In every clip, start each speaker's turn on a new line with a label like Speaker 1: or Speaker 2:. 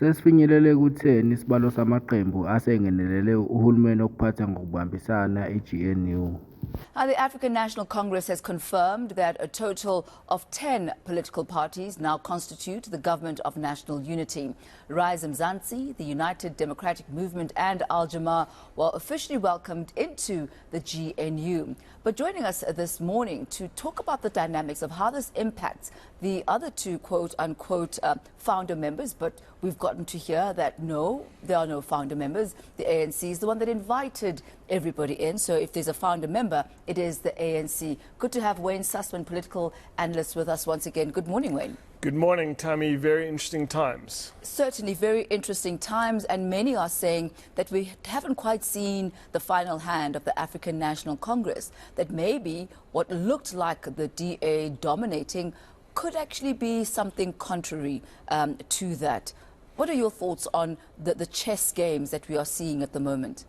Speaker 1: Sesifinyelele ku-10 isibalo samaqembu asengenelele uhulumeni okuphatha ngokubambisana i-GNU.
Speaker 2: The African National Congress has confirmed that a total of 10 political parties now constitute the Government of National Unity. Rise Mzansi, the United Democratic Movement and Al-Jamaa were officially welcomed into the GNU. But joining us this morning to talk about the dynamics of how this impacts the other two quote-unquote founder members, but we've gotten to hear that no, there are no founder members. The ANC is the one that invited everybody in. So if there's a founder member, it is the ANC. Good to have Wayne Sussman, political analyst, with us once again. Good morning, Wayne.
Speaker 3: Good morning, Tammy. Very interesting times.
Speaker 2: Certainly very interesting times, and many are saying that we haven't quite seen the final hand of the African National Congress, that maybe what looked like the DA dominating could actually be something contrary to that. What are your thoughts on the chess games that we are seeing at the moment?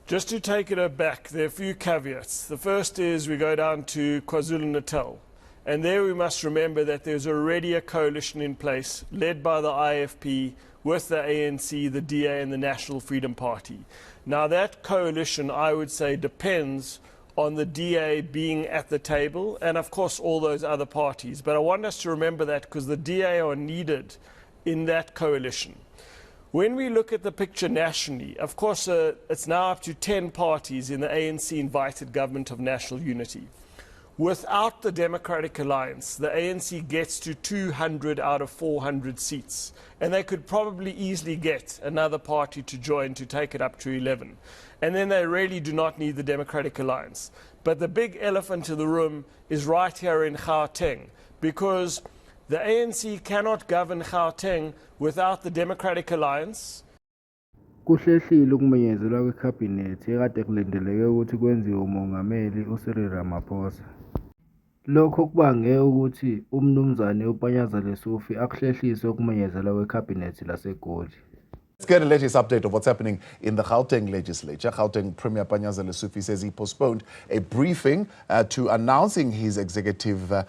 Speaker 3: Just to take it back, there are a few caveats. The first is we go down to KwaZulu-Natal. And there we must remember that there's already a coalition in place led by the IFP with the ANC, the DA and the National Freedom Party. Now that coalition, I would say, depends on the DA being at the table and of course all those other parties. But I want us to remember that because the DA are needed in that coalition. When we look at the picture nationally, of course it's now up to 10 parties in the ANC invited Government of National Unity. Without the Democratic Alliance, the ANC gets to 200 out of 400 seats, and they could probably easily get another party to join to take it up to 11. And then they really do not need the Democratic Alliance. But the big elephant in the room is right here in Gauteng, because the ANC cannot govern Gauteng without the Democratic Alliance.
Speaker 1: Kuhlehlile ukumenyezelwa kwekhabhinethi ekade kulindeleke ukuthi kwenziwe umongameli uCyril Ramaphosa. Lokho kubange ukuthi umnumzane uPanyaza Lesufi akuhlehlise ukumenyezelwa kwekhabhinethi laseGoli.
Speaker 4: Let's get a latest update of what's happening in the Gauteng legislature. Gauteng Premier Panyaza Lesufi says he postponed a briefing to announcing his executive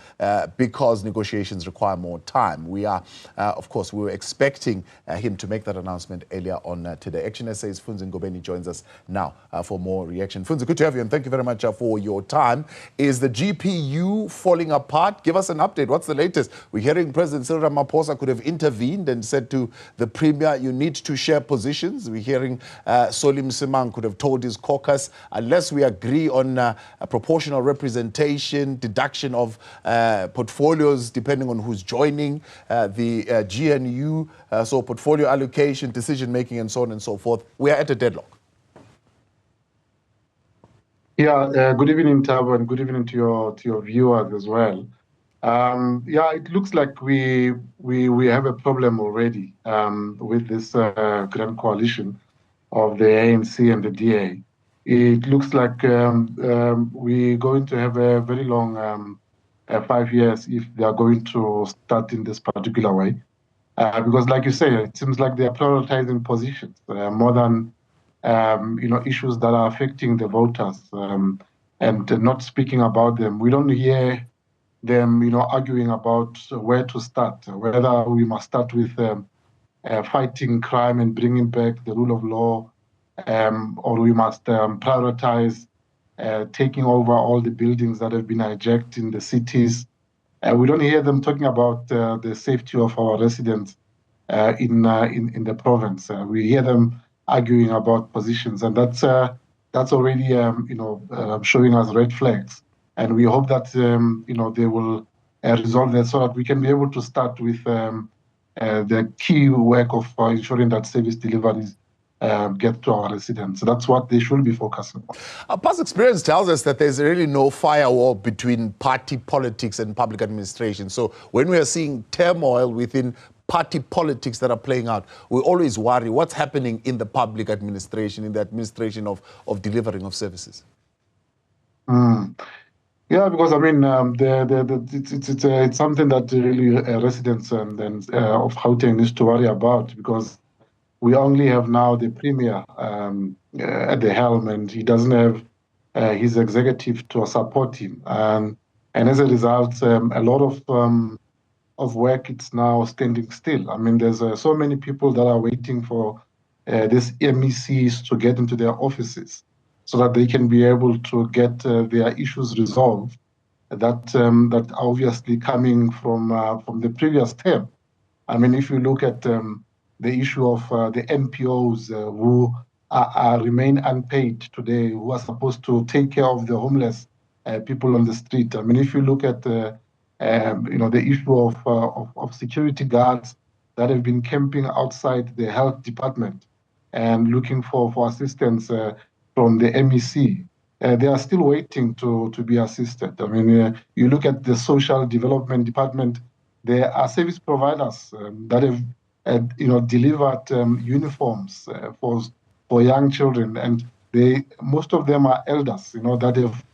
Speaker 4: because negotiations require more time. We were expecting him to make that announcement earlier on today. Action SA's Funzi Ngobeni joins us now for more reaction. Funzi, good to have you and thank you very much for your time. Is the GPU falling apart? Give us an update. What's the latest? We're hearing President Cyril Ramaphosa could have intervened and said to the Premier, you need to share positions. We're hearing Solim Simang could have told his caucus, unless we agree on a proportional representation, deduction of portfolios depending on who's joining the GNU, so portfolio allocation, decision-making and so on and so forth. We are at a deadlock.
Speaker 5: Yeah, good evening, Tabo, and good evening to your viewers as well. It looks like we have a problem already with this grand coalition of the ANC and the DA. It looks like we're going to have a very long 5 years if they are going to start in this particular way. Because, like you say, it seems like they are prioritizing positions more than issues that are affecting the voters and not speaking about them. We don't hear them, arguing about where to start, whether we must start with fighting crime and bringing back the rule of law, or we must prioritize taking over all the buildings that have been hijacked in the cities. We don't hear them talking about the safety of our residents in the province. We hear them arguing about positions, and that's already showing us red flags. And we hope that they will resolve that so that we can be able to start with the key work of ensuring that service deliveries get to our residents. So that's what they should be focusing on.
Speaker 4: Our past experience tells us that there's really no firewall between party politics and public administration. So when we are seeing turmoil within party politics that are playing out, we always worry what's happening in the public administration, in the administration of delivering of services.
Speaker 5: Yeah, because I mean, it's something that really residents and of Gauteng needs to worry about, because we only have now the Premier at the helm, and he doesn't have his executive to support him. And as a result, a lot of of work, it's now standing still. I mean, there's so many people that are waiting for these MECs to get into their offices so that they can be able to get their issues resolved that obviously coming from the previous term. I mean, if you look at the issue of the NPOs who remain unpaid today, who are supposed to take care of the homeless people on the street. I mean, if you look at the issue of security guards that have been camping outside the health department and looking for assistance from the MEC. They are still waiting to be assisted. I mean, you look at the social development department, there are service providers that have delivered uniforms for young children, and most of them are elders, that have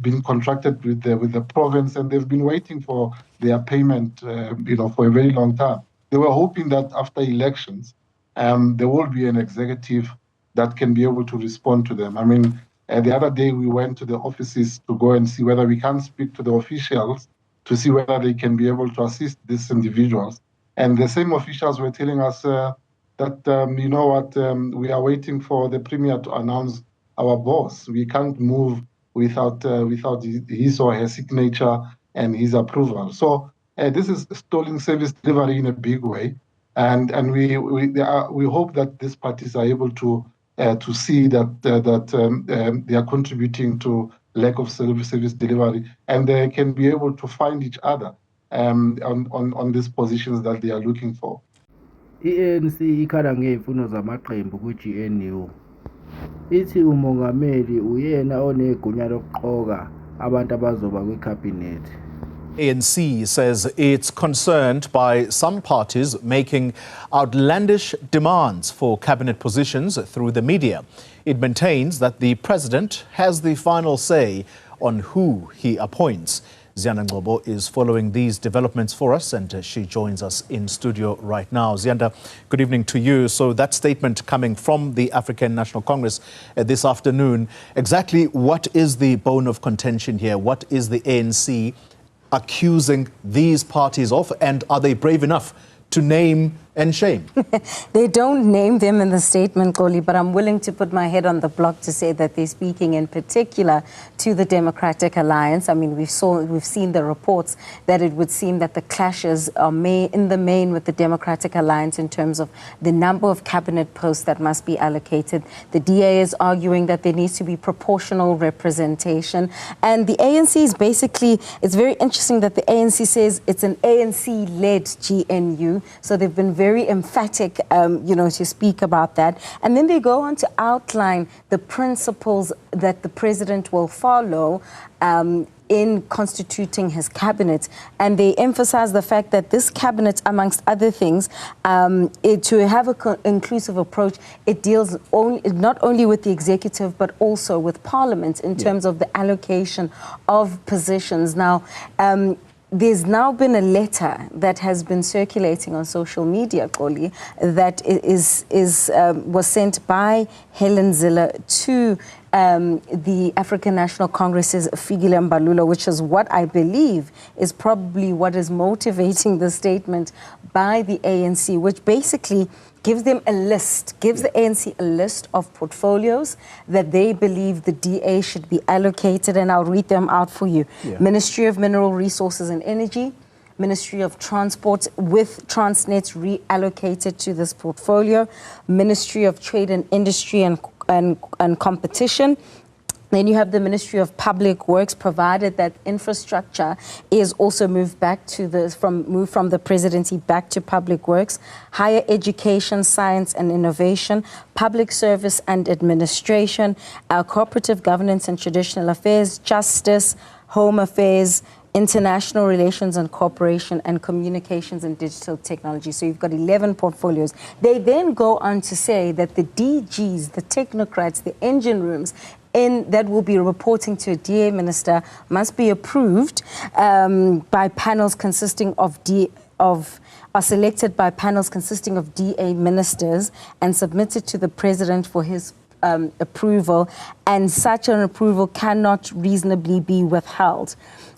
Speaker 5: been contracted with the province, and they've been waiting for their payment, for a very long time. They were hoping that after elections, there will be an executive that can be able to respond to them. I mean, the other day we went to the offices to go and see whether we can speak to the officials to see whether they can be able to assist these individuals. And the same officials were telling us that, we are waiting for the Premier to announce our boss. We can't move without his or her signature and his approval. So this is stolen service delivery in a big way. And we hope that these parties are able to see that they are contributing to lack of service delivery, and they can be able to find each other on these positions that they are looking for.
Speaker 1: I-ANC ikhala ngey'mfuno zamaqembu ku-GNU. Ithi umongameli uyena onegunya lokuqoka abantu abazoba kwikhabhinethi.
Speaker 6: ANC says it's concerned by some parties making outlandish demands for cabinet positions through the media. It maintains that the president has the final say on who he appoints. Zianda Ngcobo is following these developments for us, and she joins us in studio right now. Zianda, good evening to you. So that statement coming from the African National Congress this afternoon, exactly what is the bone of contention here? What is the ANC accusing these parties of, and are they brave enough to name and shame?
Speaker 7: They don't name them in the statement, Goli, but I'm willing to put my head on the block to say that they're speaking in particular to the Democratic Alliance. I mean, we've seen the reports that it would seem that the clashes are in the main with the Democratic Alliance in terms of the number of cabinet posts that must be allocated. The DA is arguing that there needs to be proportional representation. And the ANC is basically, it's very interesting that the ANC says it's an ANC-led GNU. So they've been very emphatic, to speak about that. And then they go on to outline the principles that the president will follow in constituting his cabinet. And they emphasize the fact that this cabinet, amongst other things, to have an inclusive approach, it deals not only with the executive, but also with parliament in terms of the allocation of positions. Now, there's now been a letter that has been circulating on social media, Goli, that was sent by Helen Ziller to the African National Congress's Fikile Mbalula, which is what I believe is probably what is motivating the statement by the ANC, which basically gives them a list, gives the ANC a list of portfolios that they believe the DA should be allocated, and I'll read them out for you. Ministry of Mineral Resources and Energy, Ministry of Transport with Transnet reallocated to this portfolio, Ministry of Trade and Industry and Competition. Then you have the Ministry of Public Works, provided that infrastructure is also moved back to from the presidency back to Public Works, Higher Education, Science and Innovation, Public Service and Administration, Cooperative Governance and Traditional Affairs, Justice, Home Affairs, International Relations and Cooperation, and Communications and Digital Technology. So you've got 11 portfolios. They then go on to say that the DGs, the technocrats, the engine rooms, that will be reporting to a DA minister must be approved by panels consisting are selected by panels consisting of DA ministers and submitted to the president for his approval, and such an approval cannot reasonably be withheld.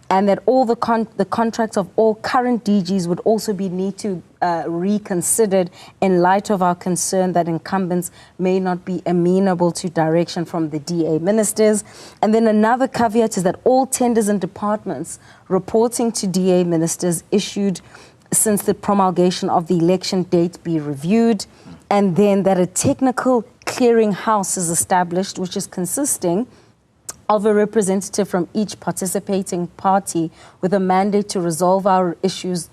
Speaker 7: and that all the contracts of all current DGs would also need to reconsidered in light of our concern that incumbents may not be amenable to direction from the DA ministers. And then another caveat is that all tenders and departments reporting to DA ministers issued since the promulgation of the election date be reviewed, and then that a technical clearing house is established, which is consisting of a representative from each participating party with a mandate to resolve our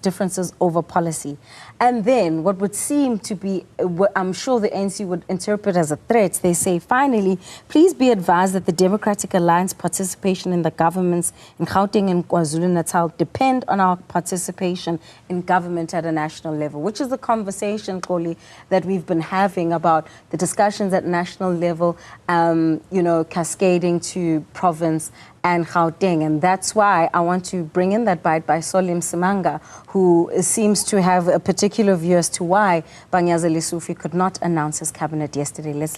Speaker 7: differences over policy. And then what would seem to be, what I'm sure the ANC would interpret as a threat, they say, finally, please be advised that the Democratic Alliance participation in the governments in Gauteng and KwaZulu-Natal depend on our participation in government at a national level, which is the conversation, Koli, that we've been having about the discussions at national level, cascading to province and Gauteng. And that's why I want to bring in that bite by Solim Simanga, who seems to have a particular view as to why Panyaza Lesufi could not announce his cabinet yesterday. Let's